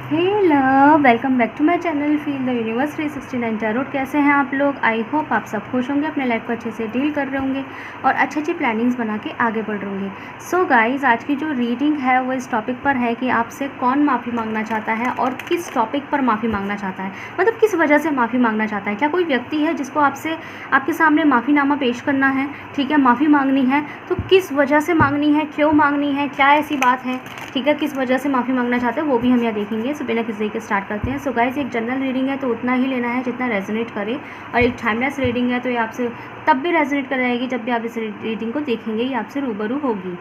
Hello, welcome back to my channel feel the universe 369 tarot. कैसे हैं आप लोग? आई होप आप सब खुश होंगे, अपने लाइफ को अच्छे से डील कर रहे होंगे और अच्छी अच्छी प्लानिंग्स बना के आगे बढ़ रहे होंगे। सो गाइस, आज की जो रीडिंग है वो इस टॉपिक पर है कि आपसे कौन माफ़ी मांगना चाहता है और किस टॉपिक पर माफ़ी मांगना चाहता है, मतलब किस वजह से माफ़ी मांगना चाहता है। क्या कोई व्यक्ति है जिसको आपसे आपके सामने माफ़ीनामा पेश करना है, ठीक है, माफ़ी मांगनी है, तो किस वजह से मांगनी है, क्यों मांगनी है, क्या ऐसी बात है, ठीक है, किस वजह से माफ़ी मांगना चाहते हैं वो भी हम यहाँ देखेंगे। सो बिना किसी के स्टार्ट करते हैं। सो गाइस, एक जनरल रीडिंग है तो उतना ही लेना है जितना रेजोनेट करे, और एक टाइमलेस रीडिंग है तो ये आपसे तब भी रेजोनेट कर जाएगी जब भी आप इस रीडिंग को देखेंगे, ये आपसे रूबरू होगी।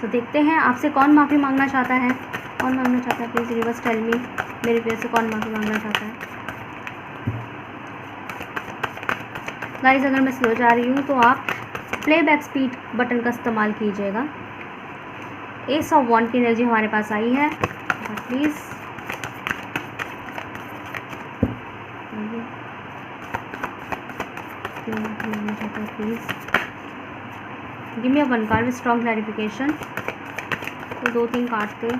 सो देखते हैं आपसे कौन माफ़ी मांगना चाहता है, कौन मांगना चाहता है। प्लीज़ रिवर्स टेल मी, मेरे प्यार से कौन माफ़ी मांगना चाहता है। गाइस, अगर मैं स्लो जा रही हूँ तो आप प्लेबैक स्पीड बटन का इस्तेमाल कीजिएगा। एस ऑफ वॉन्ड की एनर्जी हमारे पास आई है, please please give me a one card with strong clarification. तो 2-3 कार्ड थे।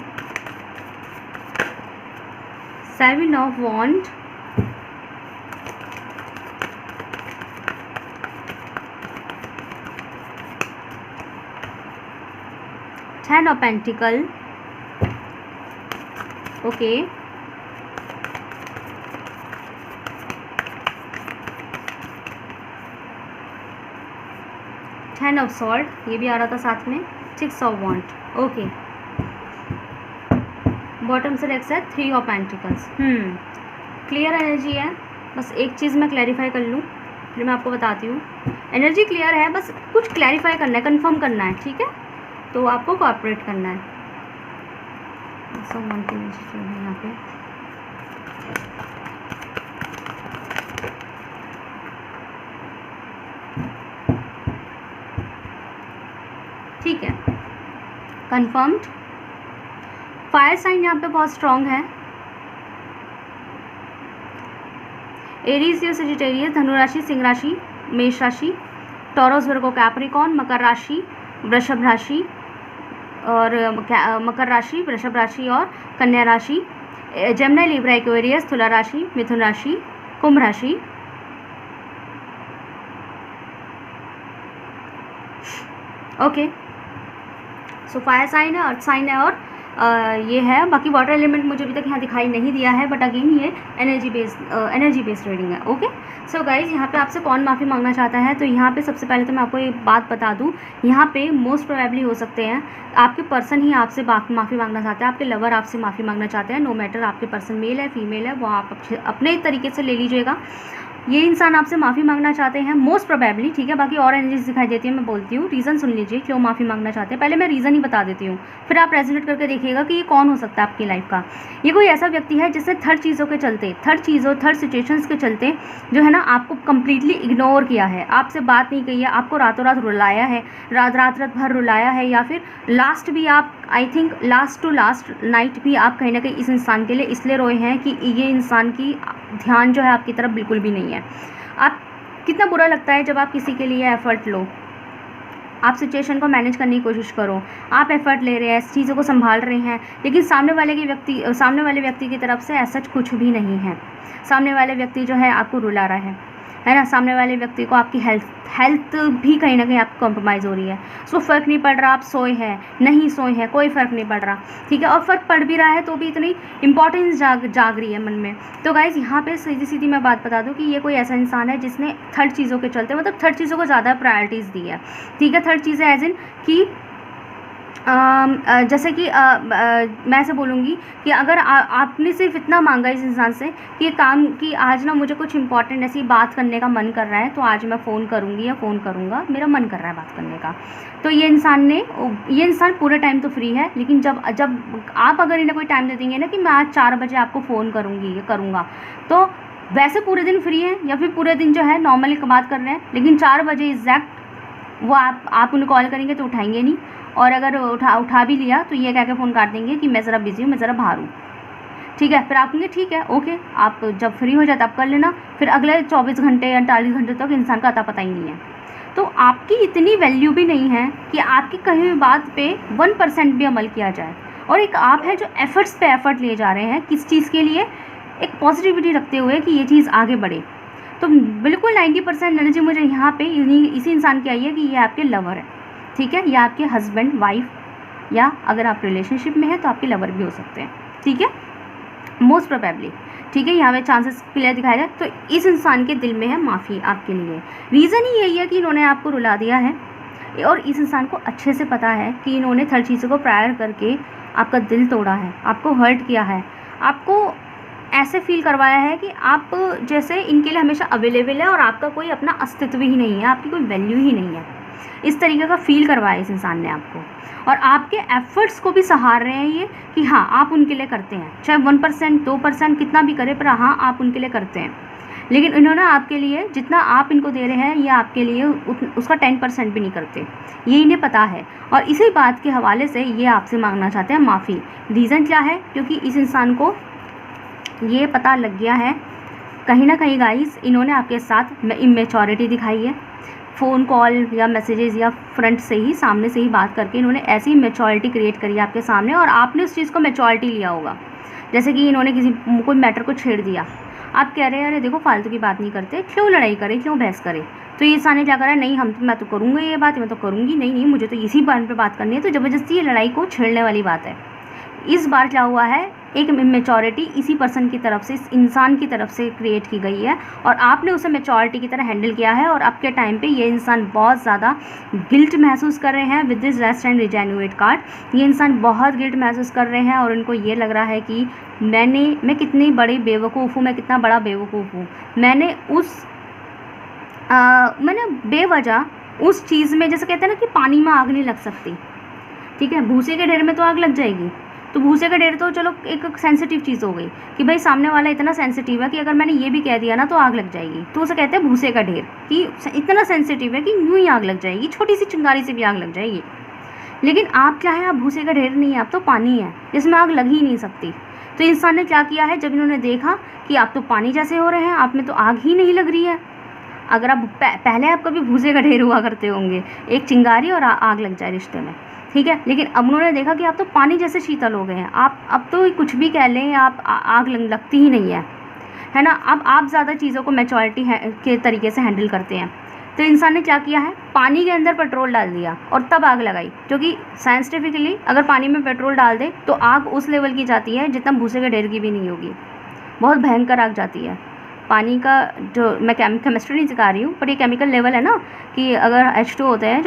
7 of wand, Ten of Pentacle, ओके, Ten of Sword, ये भी आ रहा था साथ में। 6 of Wand, ओके। बॉटम से नेक्स्ट है 3 of Pentacles। क्लियर एनर्जी है। बस एक चीज़ मैं क्लैरिफाई कर लूँ, फिर मैं आपको बताती हूँ। एनर्जी क्लियर है, बस कुछ क्लैरिफाई करना है, कंफर्म करना है, ठीक है, तो आपको कोऑपरेट करना है। यहाँ पे ठीक है, कंफर्म्ड। फायर साइन यहाँ पे बहुत स्ट्रॉन्ग है। एरीज या सजिटेरियस, धनु राशि, सिंह राशि, मेष राशि, टॉरस, वर्गो, कैप्रिकॉर्न, मकर राशि, वृषभ राशि और मकर राशि, वृषभ राशि और कन्या राशि, जेमिनी, लिब्रा, एक्वेरियस, तुला राशि, मिथुन राशि, कुंभ राशि, ओके। सो फायर साइन है, अर्थ साइन है और ये है। बाकी वाटर एलिमेंट मुझे अभी तक यहाँ दिखाई नहीं दिया है, बट अगेन ये एनर्जी बेस्ड रीडिंग है, ओके। सो गाइज, यहाँ पे आपसे कौन माफ़ी मांगना चाहता है, तो यहाँ पे सबसे पहले तो मैं आपको एक बात बता दूँ, यहाँ पे मोस्ट प्रोबेबली हो सकते हैं आपके पर्सन ही आपसे माफ़ी मांगना चाहते हैं, आपके लवर आपसे माफ़ी मांगना चाहते हैं। नो मैटर आपके पर्सन मेल है फीमेल है, वो आप अपने तरीके से ले लीजिएगा। ये इंसान आपसे माफ़ी मांगना चाहते हैं मोस्ट प्रोबेबली, ठीक है। बाकी और एनर्जीज दिखाई देती है, मैं बोलती हूँ। रीज़न सुन लीजिए क्यों माफ़ी मांगना चाहते हैं। पहले मैं रीज़न ही बता देती हूँ, फिर आप रेजोनेट करके देखिएगा कि ये कौन हो सकता है आपकी लाइफ का। ये कोई ऐसा व्यक्ति है जिससे थर्ड चीज़ों के चलते, थर्ड सिचुएशंस के चलते जो है ना, आपको कम्प्लीटली इग्नोर किया है, आपसे बात नहीं की है, आपको रातों रात रुलाया है, रात भर रुलाया है, या फिर लास्ट भी आप, I think last to last night भी आप कहीं ना कहीं इस इंसान के लिए इसलिए रोए हैं कि ये इंसान की ध्यान जो है आपकी तरफ बिल्कुल भी नहीं है। आप कितना बुरा लगता है जब आप किसी के लिए एफर्ट लो, आप सिचुएशन को मैनेज करने की कोशिश करो, आप एफर्ट ले रहे हैं, चीज़ों को संभाल रहे हैं, लेकिन सामने वाले व्यक्ति की तरफ से ऐसा कुछ भी नहीं है। सामने वाले व्यक्ति जो है आपको रुला रहा है ना, सामने वाले व्यक्ति को आपकी हेल्थ भी कहीं ना कहीं आपको कॉम्प्रोमाइज़ हो रही है। उसको फ़र्क नहीं पड़ रहा आप सोए हैं नहीं सोए हैं, कोई फ़र्क नहीं पड़ रहा, ठीक है, और फ़र्क पड़ भी रहा है तो भी इतनी इंपॉर्टेंस जाग रही है मन में। तो गाइज़, यहाँ पे सीधी मैं बात बता दूँ कि ये कोई ऐसा इंसान है जिसने थर्ड चीज़ों के चलते, मतलब थर्ड चीज़ों को ज़्यादा प्रायोरिटीज़ दी है, ठीक है। थर्ड चीज़ें एज इन कि जैसे कि मैं ऐसे बोलूँगी कि अगर आपने सिर्फ इतना मांगा इस इंसान से कि काम कि आज ना मुझे कुछ इंपॉर्टेंट ऐसी बात करने का मन कर रहा है, तो आज मैं फ़ोन करूँगी या फ़ोन करूँगा, मेरा मन कर रहा है बात करने का, तो ये इंसान पूरे टाइम तो फ्री है, लेकिन जब आप अगर इन्हें कोई टाइम दे देंगे ना कि मैं आज 4 बजे आपको फ़ोन करूँगी या करूँगा, तो वैसे पूरे दिन फ्री है या फिर पूरे दिन जो है नॉर्मली बात कर रहे हैं, लेकिन 4 बजे एग्जैक्ट वो आप उन्हें कॉल करेंगे तो उठाएंगे नहीं, और अगर उठा भी लिया तो ये कह के फ़ोन काट देंगे कि मैं ज़रा बिज़ी हूँ, मैं ज़रा बाहर हूँ। ठीक है, फिर आप कहेंगे ठीक है ओके, आप जब फ्री हो जाए तब कर लेना, फिर अगले 24 घंटे या 48 घंटे तक इंसान का अता पता ही नहीं है। तो आपकी इतनी वैल्यू भी नहीं है कि आपकी कहीं भी बात पे 1% भी अमल किया जाए। और एक आप है जो एफर्ट्स पे एफर्ट लिए जा रहे हैं किस चीज़ के लिए, एक पॉजिटिविटी रखते हुए कि ये चीज़ आगे बढ़े। तो बिल्कुल 90% एनर्जी मुझे यहाँ पे इसी इंसान की आई है कि ये आपके लवर है, ठीक है, या आपके हस्बैंड वाइफ, या अगर आप रिलेशनशिप में हैं तो आपके लवर भी हो सकते हैं, ठीक है, मोस्ट प्रोबेबली, ठीक है, यहाँ पे चांसेस क्लियर दिखाया जाए। तो इस इंसान के दिल में है माफ़ी आपके लिए। रीज़न ही यही है कि इन्होंने आपको रुला दिया है और इस इंसान को अच्छे से पता है कि इन्होंने हर चीज़ों को प्रायर करके आपका दिल तोड़ा है, आपको हर्ट किया है, आपको ऐसे फील करवाया है कि आप जैसे इनके लिए हमेशा अवेलेबल है और आपका कोई अपना अस्तित्व ही नहीं है, आपकी कोई वैल्यू ही नहीं है। इस तरीके का फील करवाया इस इंसान ने आपको, और आपके एफर्ट्स को भी सहार रहे हैं ये कि हाँ आप उनके लिए करते हैं, चाहे 1% 2% कितना भी करे, पर हाँ आप उनके लिए करते हैं। लेकिन इन्होंने आपके लिए जितना आप इनको दे रहे हैं ये आपके लिए उसका 10% भी नहीं करते, ये इन्हें पता है। और इसी बात के हवाले से ये आपसे मांगना चाहते हैं माफ़ी। रीज़न क्या है, क्योंकि इस इंसान को ये पता लग गया है कहीं ना कहीं गाइस, इन्होंने आपके साथ इमेच्योरिटी दिखाई है। फ़ोन कॉल या मैसेजेस या फ्रंट से ही, सामने से ही बात करके इन्होंने ऐसी मैच्योरिटी क्रिएट करी आपके सामने, और आपने उस चीज़ को मैच्योरिटी लिया होगा। जैसे कि इन्होंने कोई मैटर को छेड़ दिया, आप कह रहे हैं अरे देखो फालतू की बात नहीं करते, क्यों लड़ाई करे, क्यों बहस करे। तो ये इंसान ने क्या करा, नहीं मैं तो करूँगा ये बात, मैं तो करूँगी, नहीं मुझे तो इसी बात पे बात करनी है। तो ज़बरदस्ती ये लड़ाई को छेड़ने वाली बात है। इस बार क्या हुआ है, एक मैच्योरिटी इसी पर्सन की तरफ से, इस इंसान की तरफ से क्रिएट की गई है, और आपने उसे मैच्योरिटी की तरह हैंडल किया है। और अब के टाइम पे ये इंसान बहुत ज़्यादा गिल्ट महसूस कर रहे हैं with this rest and rejuvenate card. ये इंसान बहुत गिल्ट महसूस कर रहे हैं और इनको ये लग रहा है कि मैं कितनी बड़ी बेवकूफ़ हूँ, मैं कितना बड़ा बेवकूफ़ हूँ। मैंने बेवजह उस चीज़ में, जैसे कहते हैं ना कि पानी में आग नहीं लग सकती, ठीक है, भूसे के ढेर में तो आग लग जाएगी। तो भूसे का ढेर तो चलो एक सेंसिटिव चीज़ हो गई कि भाई सामने वाला इतना सेंसिटिव है कि अगर मैंने ये भी कह दिया ना तो आग लग जाएगी, तो उसे कहते हैं भूसे का ढेर, कि इतना सेंसिटिव है कि यूँ ही आग लग जाएगी, छोटी सी चिंगारी से भी आग लग जाएगी। लेकिन आप क्या है, आप भूसे का ढेर नहीं है, आप तो पानी है जिसमें आग लग ही नहीं सकती। तो इंसान ने क्या किया है, जब इन्होंने देखा कि आप तो पानी जैसे हो रहे हैं, आप में तो आग ही नहीं लग रही है। अगर आप पहले आप कभी भूसे का ढेर हुआ करते होंगे, एक चिंगारी और आग लग जाए रिश्ते में, ठीक है, लेकिन अब उन्होंने देखा कि आप तो पानी जैसे शीतल हो गए हैं, आप अब तो कुछ भी कह लें, आप आग लगती ही नहीं है ना। अब आप ज़्यादा चीज़ों को मैच्योरिटी के तरीके से हैंडल करते हैं। तो इंसान ने क्या किया है, पानी के अंदर पेट्रोल डाल दिया और तब आग लगाई, क्योंकि साइंटिफिकली अगर पानी में पेट्रोल डाल दे तो आग उस लेवल की जाती है जितना भूसे के ढेर की भी नहीं होगी, बहुत भयंकर आग जाती है। पानी का जो, मैं केमिस्ट्री नहीं सिखा रही हूँ, पर ये केमिकल लेवल है ना, कि अगर H2 होता है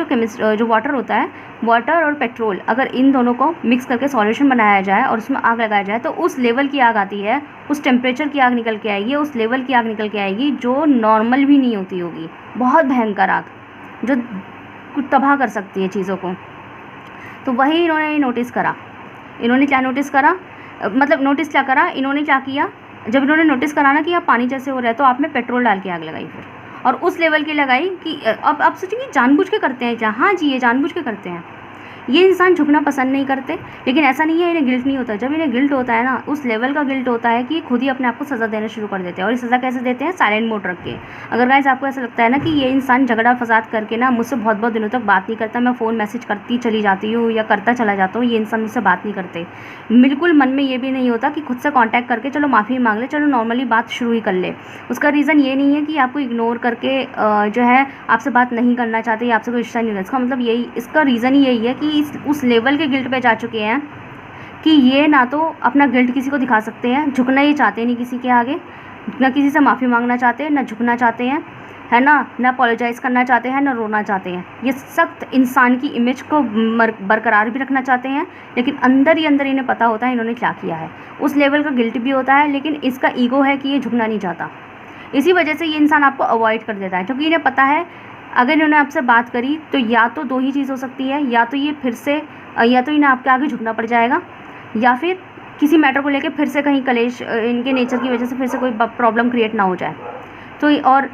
जो वाटर होता है, वाटर और पेट्रोल, अगर इन दोनों को मिक्स करके सॉल्यूशन बनाया जाए और उसमें आग लगाया जाए तो उस लेवल की आग आती है, उस टेम्परेचर की आग निकल के आएगी, उस लेवल की आग निकल के आएगी जो नॉर्मल भी नहीं होती होगी, बहुत भयंकर आग जो तबाह कर सकती है चीज़ों को। तो वही इन्होंने नोटिस करा। इन्होंने क्या नोटिस करा, मतलब नोटिस क्या करा, इन्होंने क्या किया, जब इन्होंने नोटिस करा ना कि आप पानी जैसे हो रहा है तो आप में पेट्रोल डाल के आग लगाई फिर, और उस लेवल की लगाई कि अब आप सोचेंगे जानबूझ के करते हैं क्या, हाँ जी ये जानबूझ के करते हैं। ये इंसान झुकना पसंद नहीं करते, लेकिन ऐसा नहीं है इन्हें गिल्ट नहीं होता। जब इन्हें गिल्ट होता है ना, उस लेवल का गिल्ट होता है कि खुद ही अपने आप को सज़ा देना शुरू कर देते हैं। और ये सज़ा कैसे देते हैं, साइलेंट मोड रख के। अगर गाइस आपको ऐसा लगता है ना कि ये इंसान झगड़ा फसाद करके ना मुझसे बहुत बहुत दिनों तक बात नहीं करता, मैं फ़ोन मैसेज करती चली जाती हूँ या करता चला जाता हूँ, ये इंसान मुझसे बात नहीं करते, बिल्कुल मन में ये भी नहीं होता कि खुद से कॉन्टैक्ट करके चलो माफ़ी मांग ले, चलो नॉर्मली बात शुरू ही कर ले। उसका रीज़न ये नहीं है कि आपको इग्नोर करके जो है आपसे बात नहीं करना चाहते या आपसे कोई रिश्ता नहीं रहा। इसका मतलब यही, इसका रीज़न ही यही है कि उस लेवल के गिल्ट पे जा चुके हैं कि ये ना तो अपना गिल्ट किसी को दिखा सकते हैं, झुकना ही चाहते नहीं किसी के आगे, ना किसी से माफ़ी मांगना चाहते हैं, ना झुकना चाहते हैं, है ना अपोलोजाइज़ करना चाहते हैं, ना रोना चाहते हैं। ये सख्त इंसान की इमेज को बरकरार भी रखना चाहते हैं, लेकिन अंदर ही अंदर इन्हें पता होता है इन्होंने क्या किया है। उस लेवल का गिल्ट भी होता है, लेकिन इसका ईगो है कि ये झुकना नहीं चाहता। इसी वजह से ये इंसान आपको अवॉइड कर देता है, क्योंकि इन्हें पता है अगर इन्होंने आपसे बात करी तो या तो दो ही चीज़ हो सकती है, या तो ये फिर से, या तो इन्हें आपके आगे झुकना पड़ जाएगा, या फिर किसी मैटर को लेके फिर से कहीं कलेश, इनके नेचर की वजह से फिर से कोई प्रॉब्लम क्रिएट ना हो जाए। तो और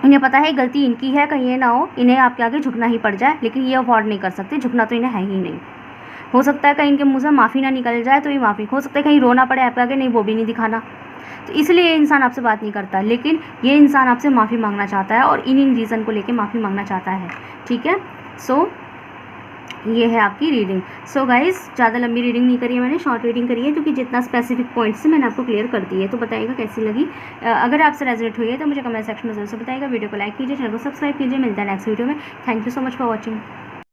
इन्हें पता है गलती इनकी है, कहीं ये ना हो इन्हें आपके आगे झुकना ही पड़ जाए, लेकिन ये अवॉइड नहीं कर सकते, झुकना तो इन्हें है ही नहीं। हो सकता है कहीं इनके मुँह से माफ़ी ना निकल जाए तो ये माफ़ी, हो सकता है कहीं रोना पड़े आपके आगे, नहीं वो भी नहीं दिखाना। तो इसलिए ये इंसान आपसे बात नहीं करता, लेकिन ये इंसान आपसे माफ़ी मांगना चाहता है और इन रीज़न को लेके माफ़ी मांगना चाहता है। ठीक है, सो ये है आपकी रीडिंग। सो गाइस, ज़्यादा लंबी रीडिंग नहीं करी है मैंने, शॉर्ट रीडिंग करी है, क्योंकि जितना स्पेसिफिक पॉइंट्स से मैंने आपको क्लियर कर दी है। तो बताइएगा कैसी लगी। अगर आपसे रेजोनेट हुई है तो मुझे कमेंट सेक्शन में जरूर से बताइएगा। वीडियो को लाइक कीजिए, चैनल को सब्सक्राइब कीजिए। मिलता है नेक्स्ट वीडियो में। Thank you so much for watching.